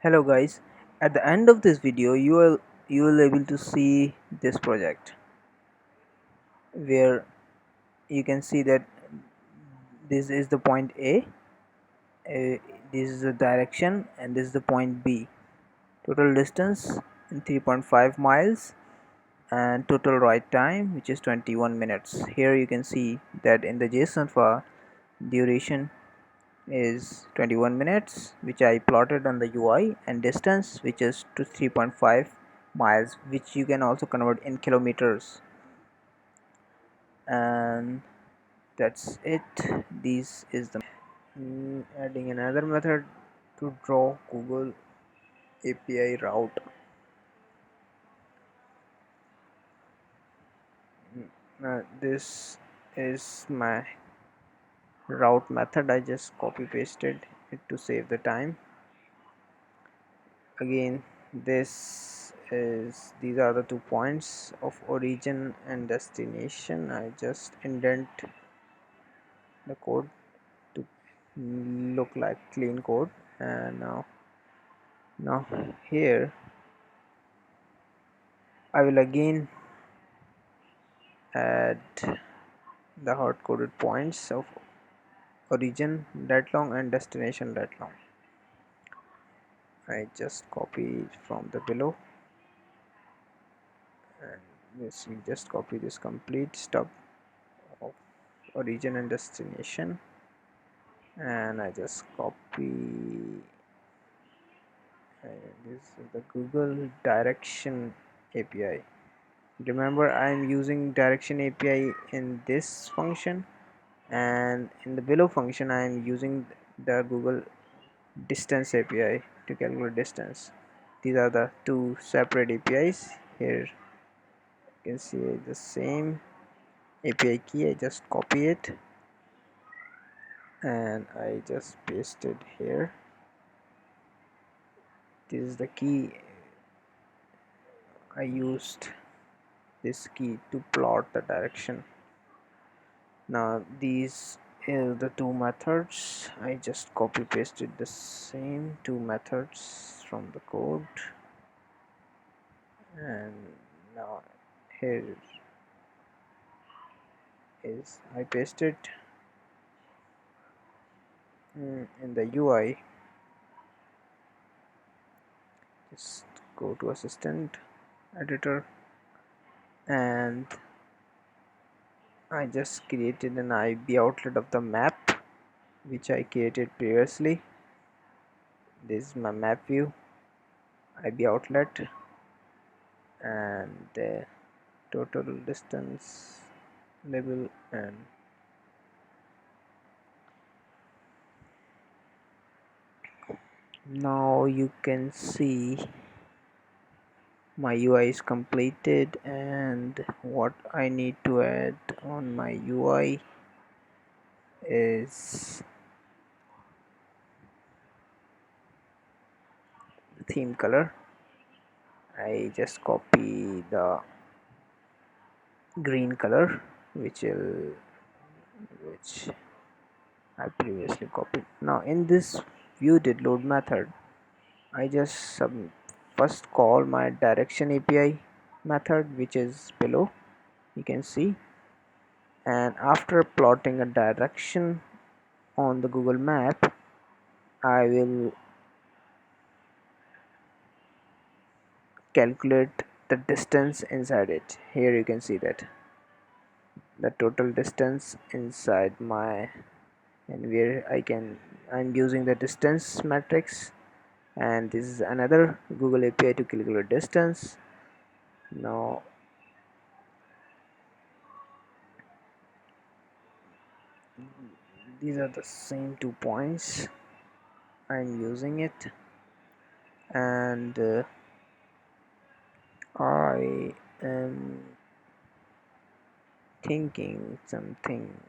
Hello guys, at the end of this video you will able to see this project where you can see that this is the point A, this is the direction, and this is the point B. Total distance in 3.5 miles and total ride time which is 21 minutes. Here you can see that in the JSON file duration is 21 minutes, which I plotted on the UI, and distance which is to 3.5 miles, which you can also convert in kilometers. And that's it. This is the adding another method to draw Google API route. This is my route method. I just copy pasted it to save the time. Again, these are the 2 points of origin and destination. I just indent the code to look like clean code. And now here I will again add the hard-coded points of origin that long and destination that long. I just copy from the below, and this we just copy this complete stub of origin and destination, and I just copy this is the Google direction API. Remember, I am using direction API in this function, and in the below function I am using the Google distance API to calculate distance. These are the two separate APIs. Here you can see the same API key. I just copy it and I just paste it here. This is the key. I used this key to plot the direction. Now these are the two methods. I just copy pasted the same two methods from the code, and now here is I pasted in the UI. Just go to assistant editor, and I just created an IB outlet of the map which I created previously. This is my map view, IB outlet, and the total distance label, and now you can see my UI is completed, and what I need to add on my UI is the theme color. I just copy the green color which I previously copied. Now in this view did load method, I just first call my direction API method, which is below, you can see, and after plotting a direction on the Google map, I will calculate the distance inside it. Here you can see that the total distance inside my, and where I'm using the distance matrix, and this is another Google API to calculate distance. Now these are the same 2 points I'm using it, and I am thinking something.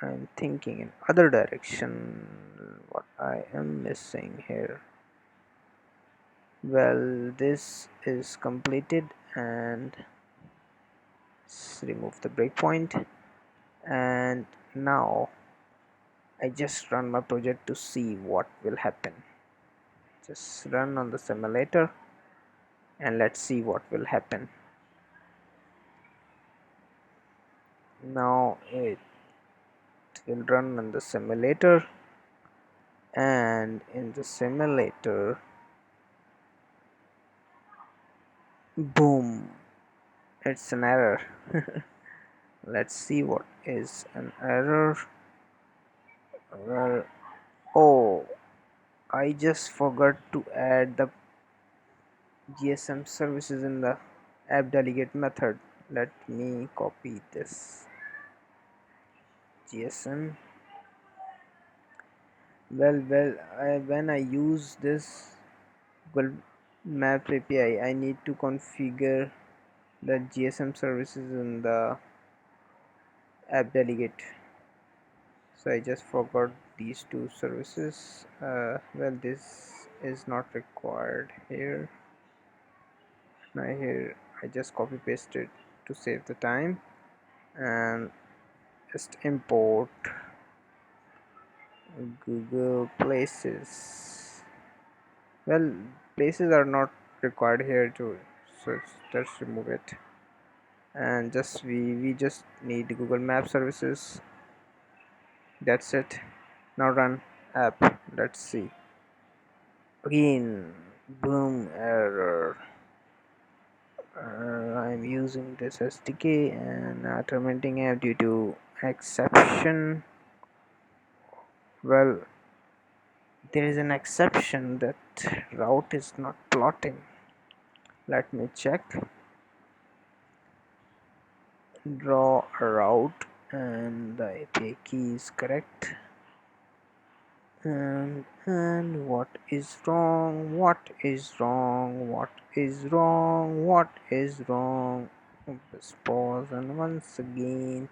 I'm thinking in other direction. What I am missing here? Well, this is completed, and let's remove the breakpoint, and now I just run my project to see what will happen. Just run on the simulator and let's see what will happen. Now it will run on the simulator, and in the simulator, boom, it's an error. Let's see what is an error. Well, oh, I just forgot to add the GSM services in the app delegate method. Let me copy this GSM. When I use this Google Maps API, I need to configure the GSM services in the app delegate. So I just forgot these two services. Well, this is not required here. Now here I just copy pasted to save the time, and just import Google Places. Well, places are not required here too, so let's remove it, and just we just need Google Map services. That's it. Now run app. Let's see. Again, boom, error. I'm using this SDK and terminating app due to exception. Well, there is an exception that route is not plotting. Let me check. Draw a route, and the API key is correct. And what is wrong? What is wrong? What is wrong? What is wrong? Just pause and once again.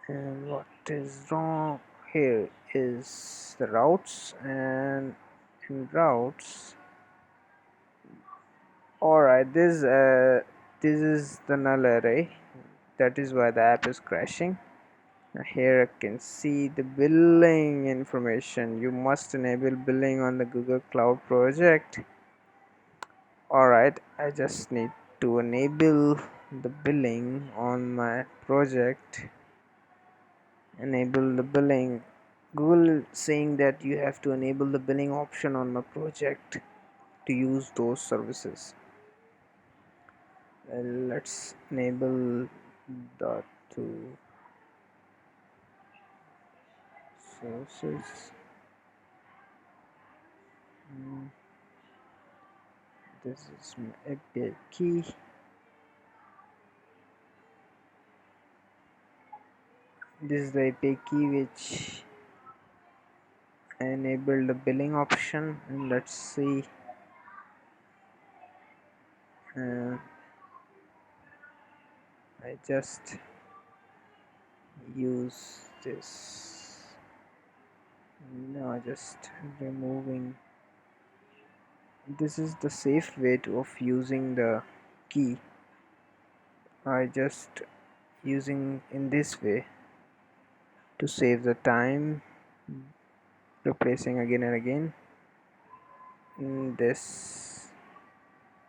And what is wrong? Here is the routes, and in routes, alright, this is the null array. That is why the app is crashing. Here I can see the billing information. You must enable billing on the Google Cloud project. Alright, I just need to enable the billing on my project. Enable the billing. Google saying that you have to enable the billing option on my project to use those services. Well, let's enable the two sources. This is my API key. This is the API key which enable the billing option, and let's see. uh, I just use this. Now just removing. This is the safe way of using the key. I just using in this way to save the time, replacing again and again. This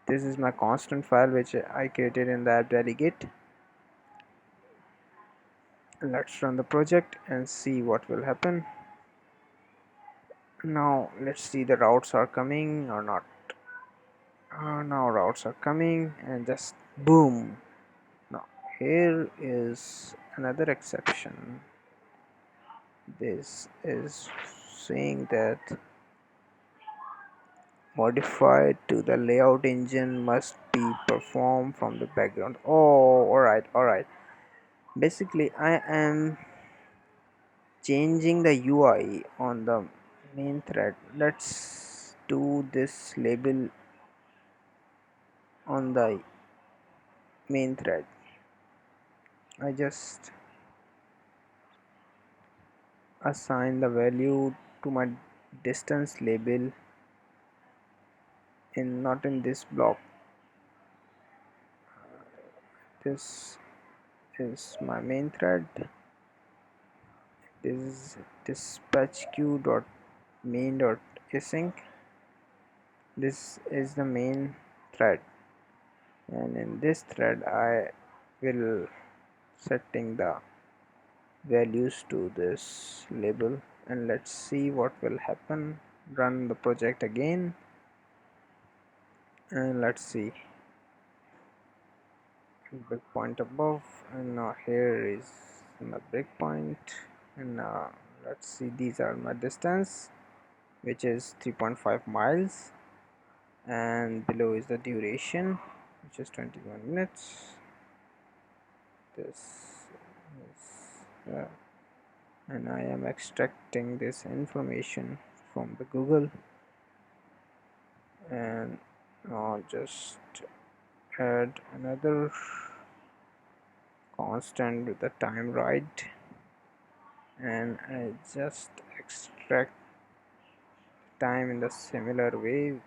is my constant file which I created in the app delegate. Let's run the project and see what will happen. Now let's see the routes are coming or not. Now routes are coming, and just boom. Now here is another exception. This is saying that modified to the layout engine must be performed from the background. Oh, alright. Basically I am changing the UI on the main thread. Let's do this label on the main thread. I just assign the value to my distance label in not in this block. This is my main thread. is dispatch queue dot main dot async. This is the main thread, and in this thread I will setting the values to this label, and let's see what will happen. Run the project again, and let's see breakpoint above, and now here is my breakpoint, and now let's see, these are my distance, which is 3.5 miles, and below is the duration, which is 21 minutes. This is and I am extracting this information from the Google, and I'll just add another constant with the time right, and I just extract time in the similar way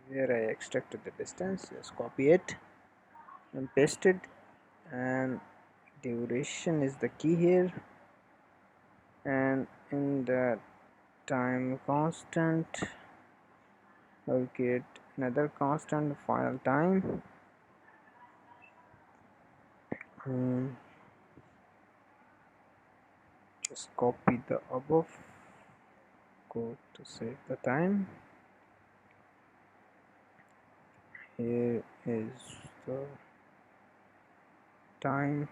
where I extracted the distance. Just copy it and paste it, and duration is the key here, and in the time constant I'll create another constant, final time, and just copy the above, go to save the time. Here is the time,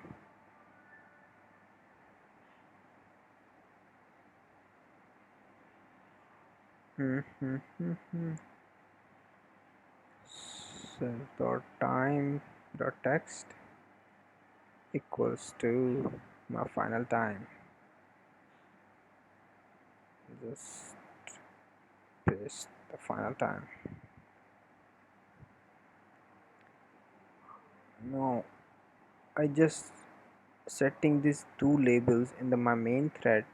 so dot time dot text equals to my final time. Just paste the final time. Now I just setting these two labels in my main thread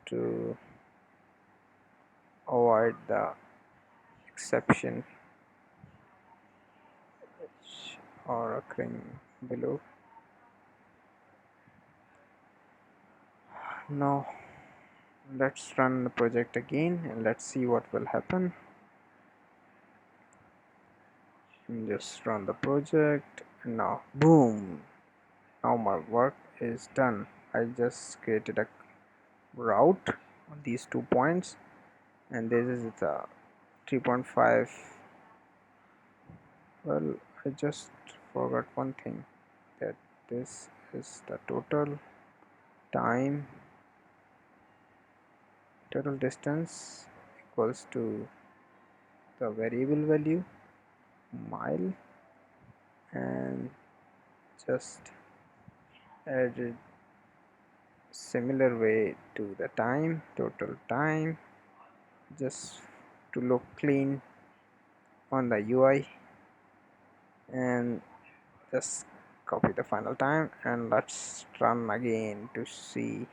to avoid the exception which are occurring below. Now let's run the project again, and let's see what will happen. And just run the project, and now boom, now my work is done. I just created a route on these 2 points, and this is the 3.5. Well, I just forgot one thing, that this is the time total distance equals to the variable value mile, and just added similar way to the time, total time, just to look clean on the UI, and just copy the final time, and let's run again to see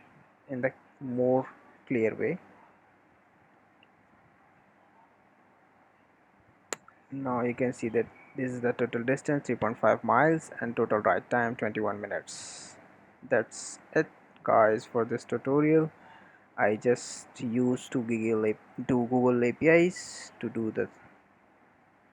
in the more clear way. Now you can see that this is the total distance, 3.5 miles, and total ride time 21 minutes. That's it guys for this tutorial. I just used two Google APIs to do the